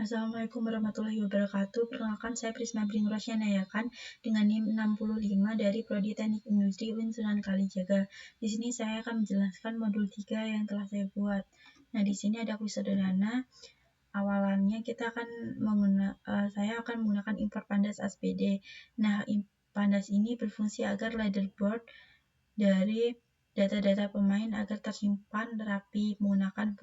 Assalamualaikum warahmatullahi wabarakatuh. Perkenalkan, saya Prisma Bring Rosyana Yakan dengan NIM 65 dari Prodi Teknik Industri UIN Sunan Kalijaga. Di sini saya akan menjelaskan modul 3 yang telah saya buat. Nah, di sini ada kuis sederhana. Awalannya saya akan menggunakan import pandas ASPD. Nah, pandas ini berfungsi agar leaderboard dari data-data pemain agar tersimpan rapi menggunakan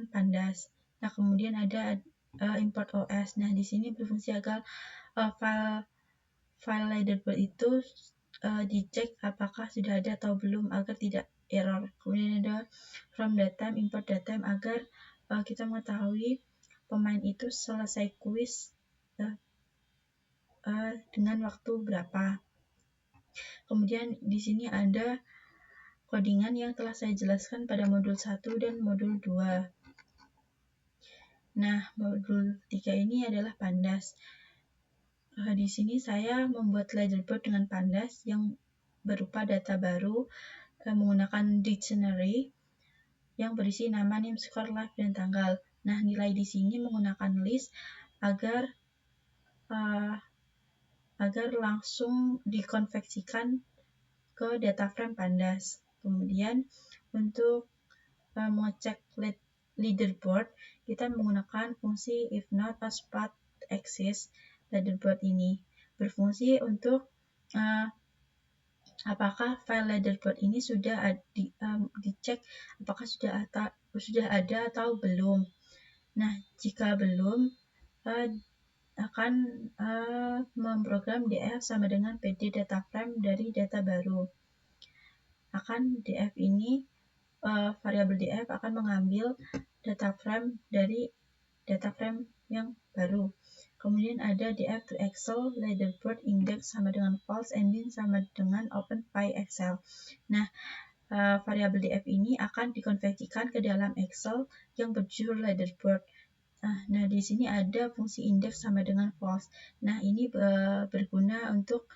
pandas. Nah, kemudian ada import OS. Nah, di sini berfungsi agar file leaderboard itu dicek apakah sudah ada atau belum agar tidak error. Kemudian ada from datetime, import datetime agar kita mengetahui pemain itu selesai kuis dengan waktu berapa. Kemudian di sini ada codingan yang telah saya jelaskan pada modul 1 dan modul 2. Nah, modul 3 ini adalah pandas. Di sini saya membuat leaderboard dengan pandas yang berupa data baru menggunakan dictionary yang berisi nama, name, score, live, dan tanggal. Nah, nilai di sini menggunakan list agar langsung dikonversikan ke data frame pandas. Kemudian untuk mengecek leaderboard, kita menggunakan fungsi if not a spot exists. Leaderboard ini berfungsi untuk apakah file leaderboard ini sudah dicek apakah sudah ada atau belum. Nah, jika belum, akan memprogram df sama dengan pd data frame dari data baru. Df ini variabel df akan mengambil data frame dari data frame yang baru. Kemudian ada df to excel leaderboard index sama dengan false, engine sama dengan open PyExcel. Nah, variabel df ini akan dikonversikan ke dalam Excel yang berjudul leaderboard. Nah, di sini ada fungsi index sama dengan false. Nah, ini berguna untuk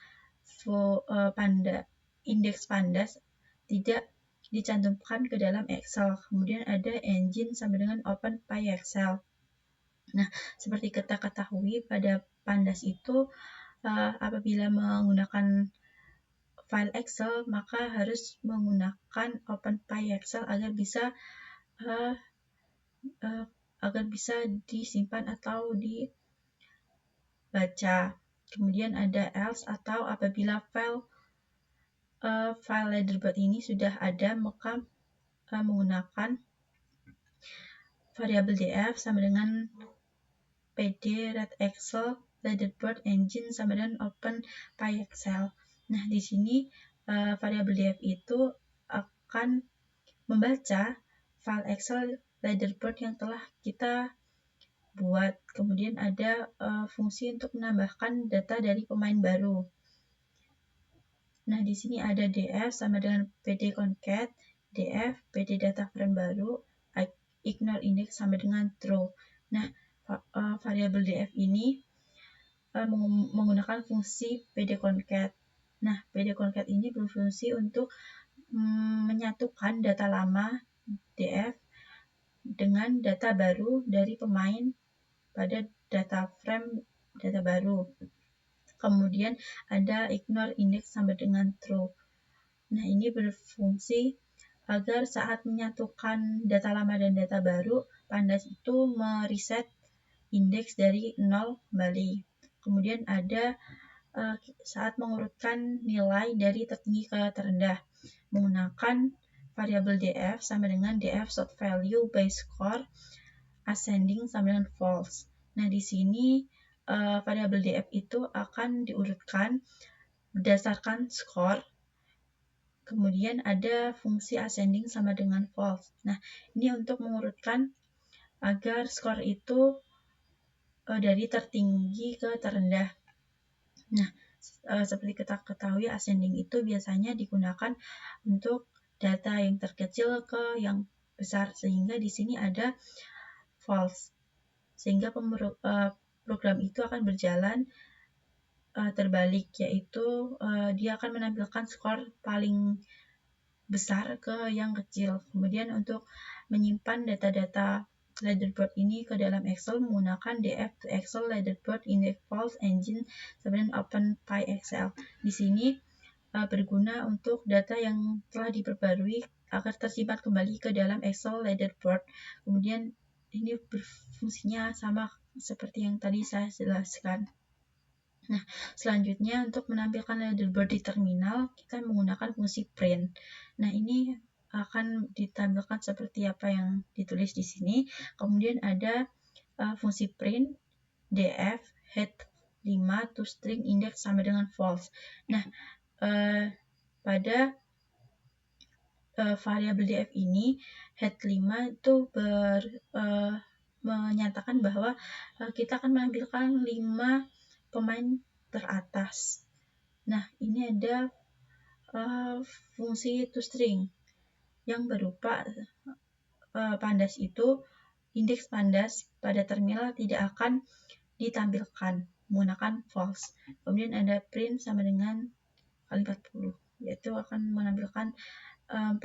indeks pandas tidak dicantumkan ke dalam Excel. Kemudian ada engine sama dengan open PyExcel. Nah, seperti kita ketahui pada pandas itu apabila menggunakan file Excel maka harus menggunakan open PyExcel agar bisa disimpan atau dibaca. Kemudian ada else atau apabila file leaderboard ini sudah ada maka menggunakan variabel df sama dengan pd read excel leaderboard engine sama dengan open PyExcel. Nah, di sini variabel df itu akan membaca file Excel leaderboard yang telah kita buat. Kemudian ada fungsi untuk menambahkan data dari pemain baru. Nah, di sini ada df sama dengan pd concat, df pd data frame baru, ignore index sama dengan true. Nah, variabel df ini menggunakan fungsi pd concat. Nah, pd concat ini berfungsi untuk menyatukan data lama df dengan data baru dari pemain pada data frame data baru. Kemudian ada ignore index sama dengan true. Nah, ini berfungsi agar saat menyatukan data lama dan data baru, pandas itu mereset indeks dari 0 kembali. Kemudian ada saat mengurutkan nilai dari tertinggi ke terendah menggunakan variabel df sama dengan df sort value by score ascending sama dengan false. Nah, di sini variabel df itu akan diurutkan berdasarkan skor. Kemudian ada fungsi ascending sama dengan false. Nah, ini untuk mengurutkan agar skor itu dari tertinggi ke terendah. Nah, seperti kita ketahui ascending itu biasanya digunakan untuk data yang terkecil ke yang besar, sehingga di sini ada false. Sehingga program itu akan berjalan terbalik, yaitu dia akan menampilkan skor paling besar ke yang kecil. Kemudian untuk menyimpan data-data leaderboard ini ke dalam Excel menggunakan df to Excel leaderboard index false engine kemudian open PyExcel. Di sini berguna untuk data yang telah diperbarui agar tersimpan kembali ke dalam Excel leaderboard. Kemudian ini berfungsinya sama seperti yang tadi saya jelaskan. Nah, selanjutnya untuk menampilkan leaderboard di terminal, kita menggunakan fungsi print. Nah, ini akan ditampilkan seperti apa yang ditulis di sini. Kemudian ada fungsi print df head 5 to string index sama dengan false. Nah, pada variabel df ini head 5 itu menyatakan bahwa kita akan menampilkan 5 pemain teratas. Nah, ini ada fungsi toString yang berupa pandas itu, indeks pandas pada terminal tidak akan ditampilkan menggunakan false. Kemudian ada print sama dengan kali 40, yaitu akan menampilkan 40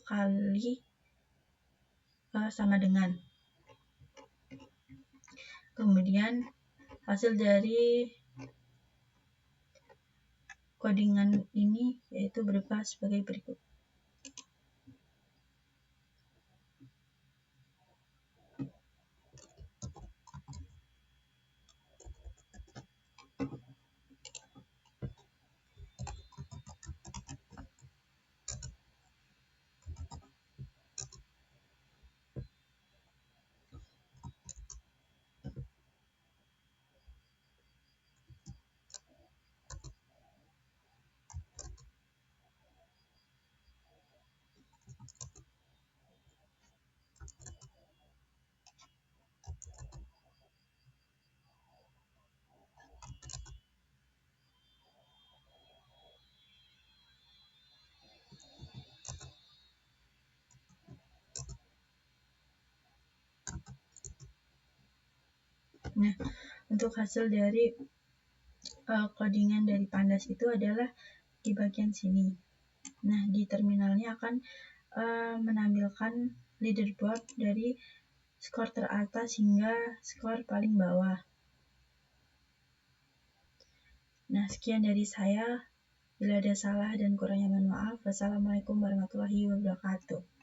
kali sama dengan. Kemudian hasil dari codingan ini yaitu berupa sebagai berikut. Nah, untuk hasil dari codingan dari pandas itu adalah di bagian sini. Nah, di terminalnya akan menampilkan leaderboard dari skor teratas hingga skor paling bawah. Nah, sekian dari saya. Bila ada salah dan kurangnya mohon maaf. Wassalamualaikum warahmatullahi wabarakatuh.